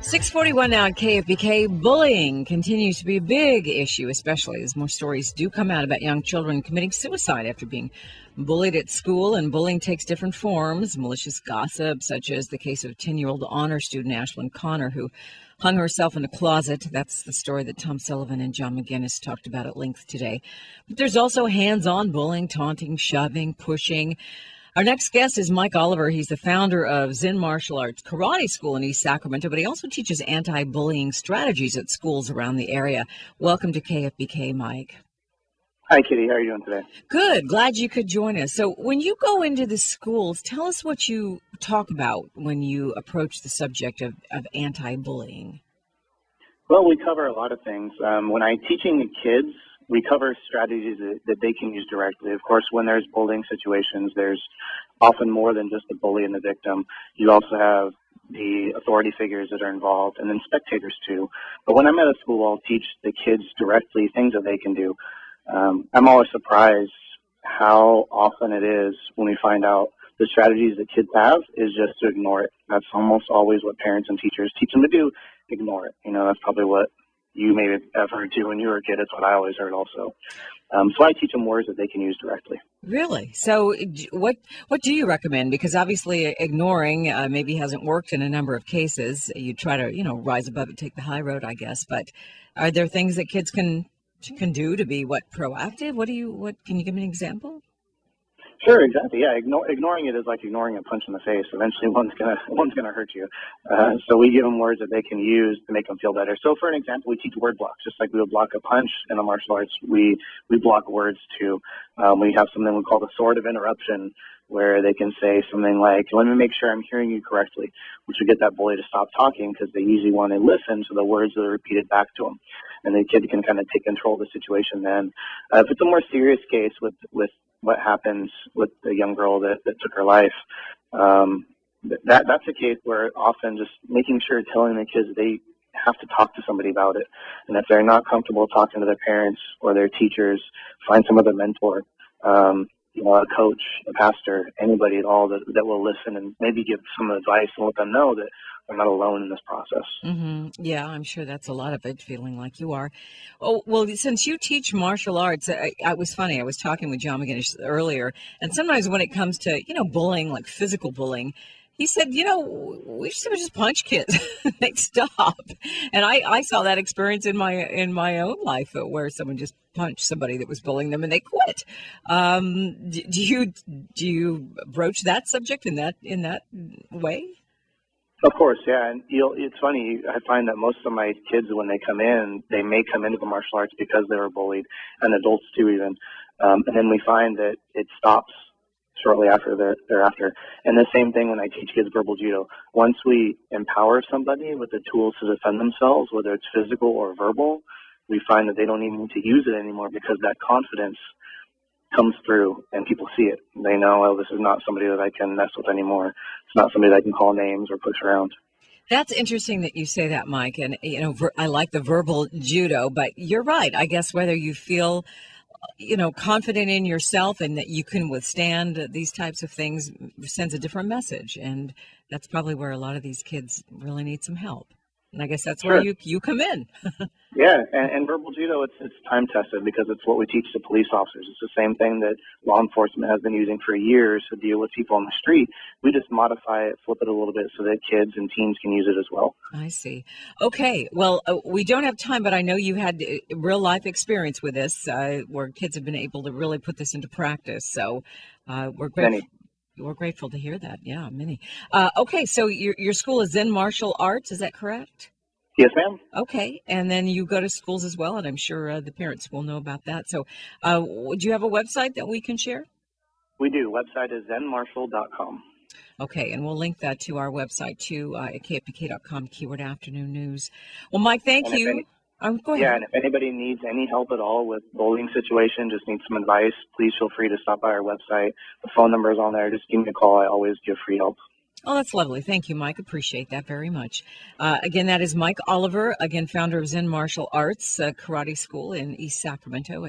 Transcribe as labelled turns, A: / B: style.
A: 6:41 now at KFBK. Bullying continues to be a big issue, especially as more stories do come out about young children committing suicide after being bullied at school. And bullying takes different forms. Malicious gossip, such as the case of 10-year-old honor student Ashlyn Connor, who hung herself in a closet. That's the story that Tom Sullivan and John McGinnis talked about at length today. But there's also hands-on bullying, taunting, shoving, pushing. Our next guest is Mike Oliver. He's the founder of Zen Martial Arts Karate School in East Sacramento, but he also teaches anti-bullying strategies at schools around the area. Welcome to KFBK, Mike.
B: Hi, Kitty. How are you doing today?
A: Good. Glad you could join us. So when you go into the schools, tell us what you talk about when you approach the subject of anti-bullying.
B: Well, we cover a lot of things. When I'm teaching the kids, we cover strategies that they can use directly. Of course, when there's bullying situations, there's often more than just the bully and the victim. You also have the authority figures that are involved, and then spectators too. But when I'm at a school, I'll teach the kids directly things that they can do. I'm always surprised how often it is when we find out the strategies that kids have is just to ignore it. That's almost always what parents and teachers teach them to do, ignore it. You know, that's probably what you may have heard too when you were a kid. It's what I always heard also. So I teach them words that they can use directly.
A: Really? So what do you recommend? Because obviously ignoring maybe hasn't worked in a number of cases. You try to, rise above it, take the high road, I guess. But are there things that kids can do to be proactive? What can you give me an example?
B: Sure, exactly. Yeah, ignoring it is like ignoring a punch in the face. Eventually, one's gonna hurt you. So we give them words that they can use to make them feel better. So, for an example, we teach word blocks, just like we would block a punch in the martial arts. We block words too. We have something we call the sword of interruption, where they can say something like, "Let me make sure I'm hearing you correctly," which would get that bully to stop talking because they usually want to listen to the words that are repeated back to them, and the kid can kind of take control of the situation. Then, if it's a more serious case with what happens with the young girl that took her life, that's a case where often just making sure, telling the kids they have to talk to somebody about it. And if they're not comfortable talking to their parents or their teachers, find some other mentor, a coach, a pastor, anybody at all that will listen and maybe give some advice and let them know that they're not alone in this process.
A: Mm-hmm. Yeah, I'm sure that's a lot of it, feeling like you are. Oh, well, since you teach martial arts, I was funny. I was talking with John McGinnis earlier, and sometimes when it comes to, bullying, like physical bullying, he said, we should just punch kids. They'd stop. And I saw that experience in my own life where someone just punched somebody that was bullying them and they quit. Do you broach that subject in that way?
B: Of course, yeah. And it's funny. I find that most of my kids, when they come in, they may come into the martial arts because they were bullied, and adults too even. And then we find that it stops shortly thereafter. And the same thing when I teach kids verbal judo. Once we empower somebody with the tools to defend themselves, whether it's physical or verbal, we find that they don't even need to use it anymore because that confidence comes through and people see it. They know, oh, this is not somebody that I can mess with anymore. It's not somebody that I can call names or push around.
A: That's interesting that you say that, Mike. And, I like the verbal judo, but you're right. I guess whether you feel confident in yourself and that you can withstand these types of things sends a different message. And that's probably where a lot of these kids really need some help. And I guess that's
B: Sure.
A: where you come in.
B: Yeah, and verbal judo, it's time tested because it's what we teach to police officers. It's the same thing that law enforcement has been using for years to deal with people on the street. We just modify it, flip it a little bit so that kids and teens can use it as well.
A: I see. Okay, well, we don't have time, but I know you had real life experience with this where kids have been able to really put this into practice. So we're grateful. We're grateful to hear that. Yeah, many. Okay, so your school is Zen Martial Arts, is that correct?
B: Yes, ma'am.
A: Okay, and then you go to schools as well, and I'm sure the parents will know about that. So do you have a website that we can share?
B: We do. Website is zenmartial.com.
A: Okay, and we'll link that to our website, too, at kfbk.com, keyword afternoon news. Well, Mike, thank you. Go ahead.
B: Yeah, and if anybody needs any help at all with bullying situation, just needs some advice, please feel free to stop by our website. The phone number is on there. Just give me a call. I always give free help.
A: Oh, that's lovely. Thank you, Mike. Appreciate that very much. Again, that is Mike Oliver, again, founder of Zen Martial Arts Karate School in East Sacramento.